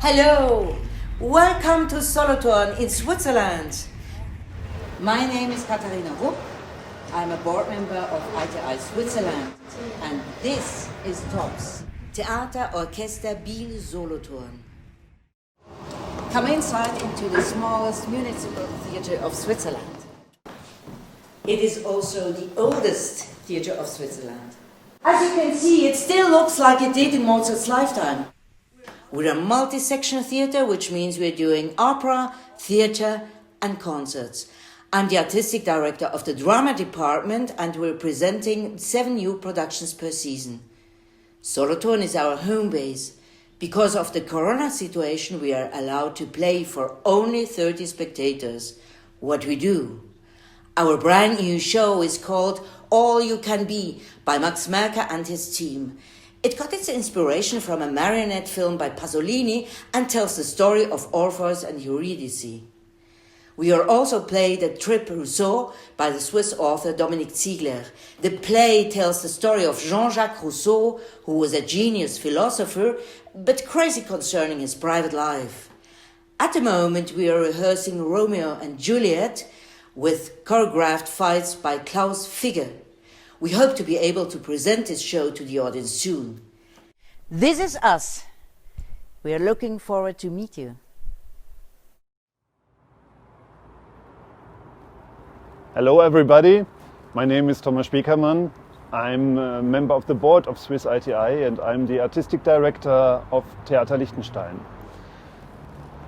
Hello, welcome to Solothurn in Switzerland. My name is Katharina Rupp. I'm a board member of ITI Switzerland, and this is TOPS, Theater Orchester Biel Solothurn. Come inside into the smallest municipal theater of Switzerland. It is also the oldest theater of Switzerland. As you can see, it still looks like it did in Mozart's lifetime. We're a multi-sectional theater, which means we're doing opera, theater, and concerts. I'm the artistic director of the drama department, and we're presenting 7 new productions per season. Solothurn is our home base. Because of the corona situation, we are allowed to play for only 30 spectators. What we do? Our brand new show is called All You Can Be by Max Merker and his team. It got its inspiration from a marionette film by Pasolini and tells the story of Orpheus and Eurydice. We are also playing The Trip Rousseau by the Swiss author Dominique Ziegler. The play tells the story of Jean-Jacques Rousseau, who was a genius philosopher, but crazy concerning his private life. At the moment, we are rehearsing Romeo and Juliet with choreographed fights by Klaus Figge. We hope to be able to present this show to the audience soon. This is us. We are looking forward to meet you. Hello everybody, my name is Thomas Spiekermann. I'm a member of the board of Swiss ITI and I'm the artistic director of Theater Liechtenstein.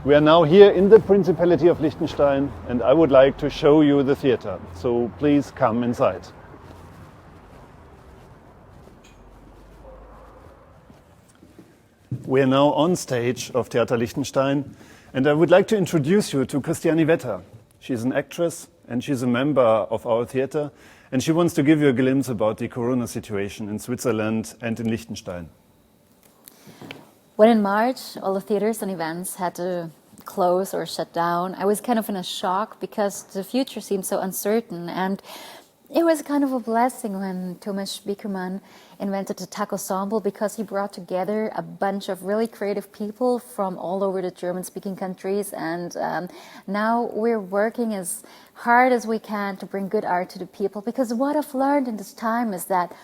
We are now here in the Principality of Liechtenstein and I would like to show you the theater, so please come inside. We are now on stage of Theater Liechtenstein and I would like to introduce you to Christiane Wetter. She's an actress and she's a member of our theater and she wants to give you a glimpse about the corona situation in Switzerland and in Liechtenstein. When in March all the theaters and events had to close or shut down, I was kind of in a shock because the future seemed so uncertain, and it was kind of a blessing when Thomas Spiekermann invented the TAC Ensemble, because he brought together a bunch of really creative people from all over the German-speaking countries, and now we're working as hard as we can to bring good art to the people, because what I've learned in this time is that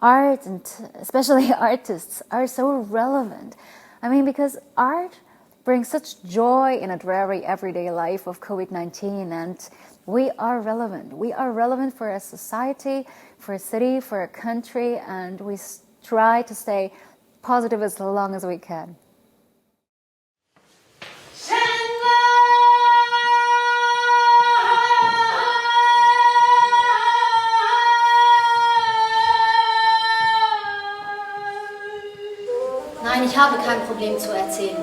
art, and especially artists, are so relevant. I mean, because art brings such joy in a dreary everyday life of COVID-19, and we are relevant. We are relevant for a society, for a city, for a country, and we try to stay positive as long as we can. Nein, ich habe kein Problem zu erzählen.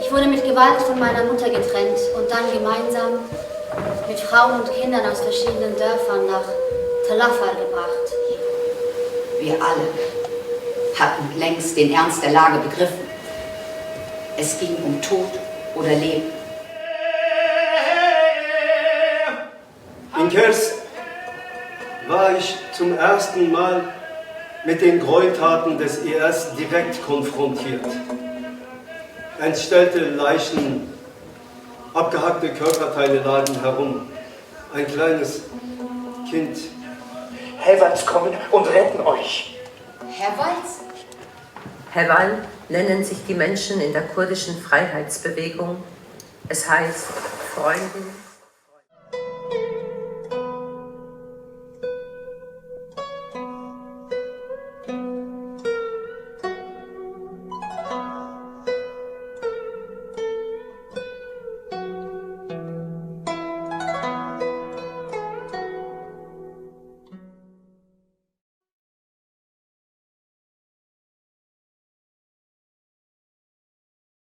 Ich wurde mit Gewalt von meiner Mutter getrennt und dann gemeinsam mit Frauen und Kindern aus verschiedenen Dörfern nach Talafal gebracht. Wir alle hatten längst den Ernst der Lage begriffen. Es ging um Tod oder Leben. In Kers war ich zum ersten Mal mit den Gräueltaten des IS direkt konfrontiert. Entstellte Leichen, abgehackte Körperteile lagen herum. Ein kleines Kind. Hewals kommen und retten euch. Hewals? Hewal nennen sich die Menschen in der kurdischen Freiheitsbewegung. Es heißt Freundin